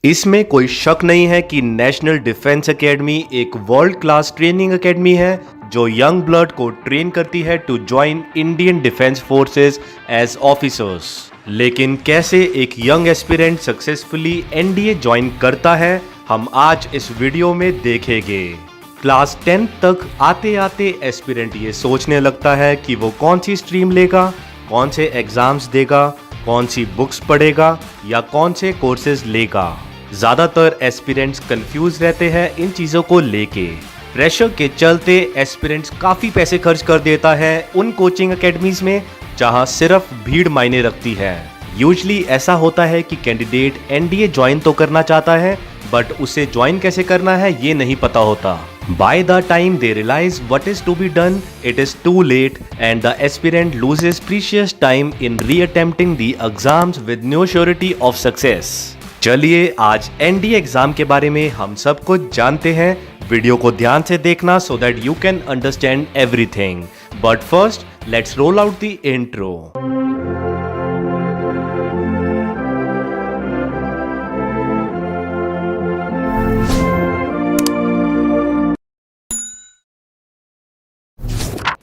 इसमें कोई शक नहीं है कि नेशनल डिफेंस एकेडमी एक वर्ल्ड क्लास ट्रेनिंग एकेडमी है जो यंग ब्लड को ट्रेन करती है to join Indian defence forces as officers. लेकिन कैसे एक young aspirant successfully NDA join करता है, हम आज इस वीडियो में देखेंगे। क्लास 10 तक आते आते एस्पिरेंट ये सोचने लगता है कि वो कौन सी स्ट्रीम लेगा, कौन से एग्जाम्स देगा, कौन सी बुक्स पढ़ेगा या कौन से कोर्सेज लेगा। ज़्यादातर एस्पिरेंट्स कंफ्यूज रहते हैं इन चीज़ों को लेके। प्रेशर के चलते एस्पिरेंट्स काफ़ी पैसे खर्च कर देता है उन कोचिंग एकेडमीज में जहां सिर्फ भीड़ मायने रखती है। यूजली ऐसा होता है कि कैंडिडेट एनडीए ज्वाइन तो करना चाहता है बट उसे ज्वाइन कैसे करना है ये नहीं पता होता। By the time they realize what is to be done, it is too late and the aspirant loses precious time in reattempting the exams with no surety of success। चलिए आज एनडीए एग्जाम के बारे में हम सब कुछ जानते हैं। वीडियो को ध्यान से देखना so that you can understand everything। But first, let's roll out the intro।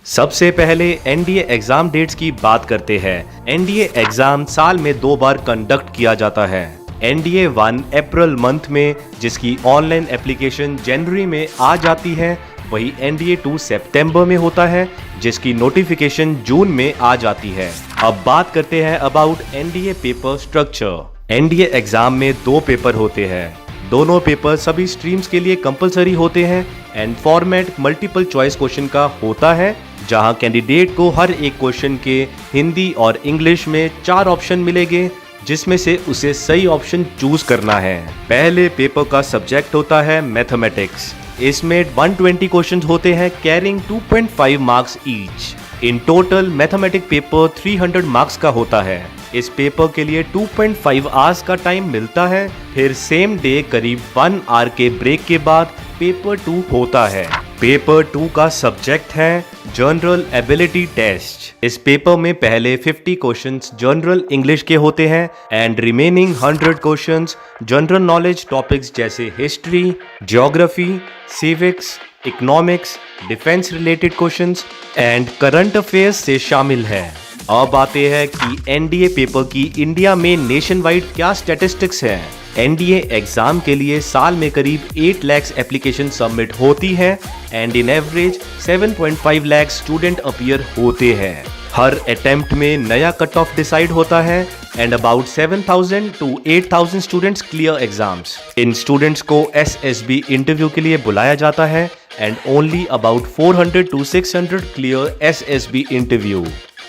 सबसे पहले एनडीए एग्जाम डेट्स की बात करते हैं। एनडीए एग्जाम साल में 2 बार कंडक्ट किया जाता है। एनडीए 1 अप्रैल मंथ में जिसकी ऑनलाइन एप्लीकेशन जनवरी में आ जाती है, वही एनडीए 2 सितंबर में होता है जिसकी नोटिफिकेशन जून में आ जाती है। अब बात करते हैं about NDA paper structure. NDA exam में 2 पेपर होते हैं। दोनों पेपर सभी स्ट्रीम्स के लिए कंपलसरी होते हैं and format multiple choice question का होता है जहां कैंडिडेट को हर एक क्वेश्चन के हिंदी और इंग्लिश में 4 ऑप्शन मिलेंगे जिसमें से उसे सही ऑप्शन चूज करना है। पहले पेपर का सब्जेक्ट होता है मैथमेटिक्स। इसमें 120 क्वेश्चंस होते हैं carrying 2.5 marks each. In total mathematics paper 300 marks का होता है। इस पेपर के लिए 2.5 आवर्स का टाइम मिलता है। फिर सेम डे करीब 1 आवर के ब्रेक के बाद पेपर 2 होता है। पेपर 2 का सब्जेक्ट है जनरल एबिलिटी टेस्ट। इस पेपर में पहले 50 क्वेश्चंस जनरल इंग्लिश के होते हैं and remaining 100 questions general knowledge topics जैसे history, geography, civics, economics, defence related questions and current affairs से शामिल है। अब आते हैं कि एनडीए पेपर की इंडिया में नेशन वाइड क्या स्टैटिस्टिक्स है। एनडीए एग्जाम के लिए साल में करीब 8 लाख एप्लीकेशन सबमिट होती है and in average 7.5 lakh student appear होते हैं। हर अटेम्प्ट में नया कट ऑफ डिसाइड होता है and about 7,000 to 8,000 students clear exams. In students को एसएसबी इंटरव्यू के लिए बुलाया जाता है and only about 400 to 600 clear SSB interview.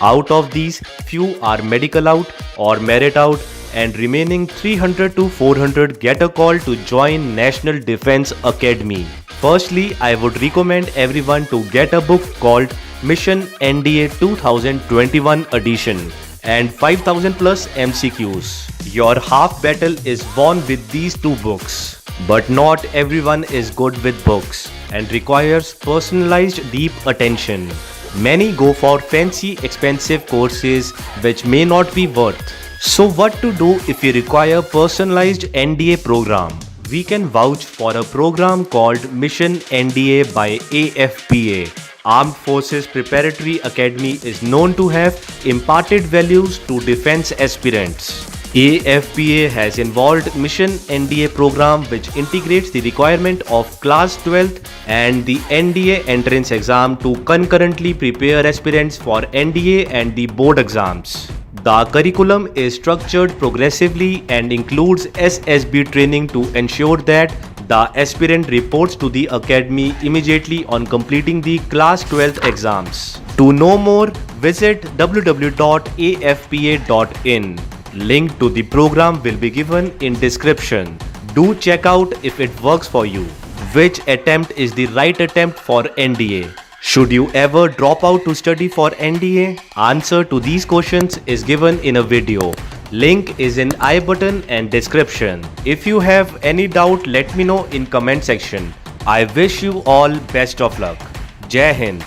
Out of these, few are medical out or merit out and remaining 300 to 400 get a call to join National Defense Academy. Firstly, I would recommend everyone to get a book called Mission NDA 2021 edition and 5,000 plus MCQs. Your half battle is won with these 2 books. But not everyone is good with books and requires personalized deep attention. Many go for fancy expensive courses which may not be worth. So what to do if you require personalized NDA program? We can vouch for a program called Mission NDA by AFPA. Armed Forces Preparatory Academy is known to have imparted values to defense aspirants. AFPA has involved Mission NDA program which integrates the requirement of class 12th and the NDA entrance exam to concurrently prepare aspirants for NDA and the board exams. The curriculum is structured progressively and includes SSB training to ensure that the aspirant reports to the academy immediately on completing the class 12th exams. To know more, visit www.afpa.in. Link to the program will be given in description. Do check out if it works for you. Which attempt is the right attempt for NDA? Should you ever drop out to study for NDA? Answer to these questions is given in a video. Link is in I button and description. If you have any doubt, let me know in comment section. I wish you all best of luck. Jai Hind.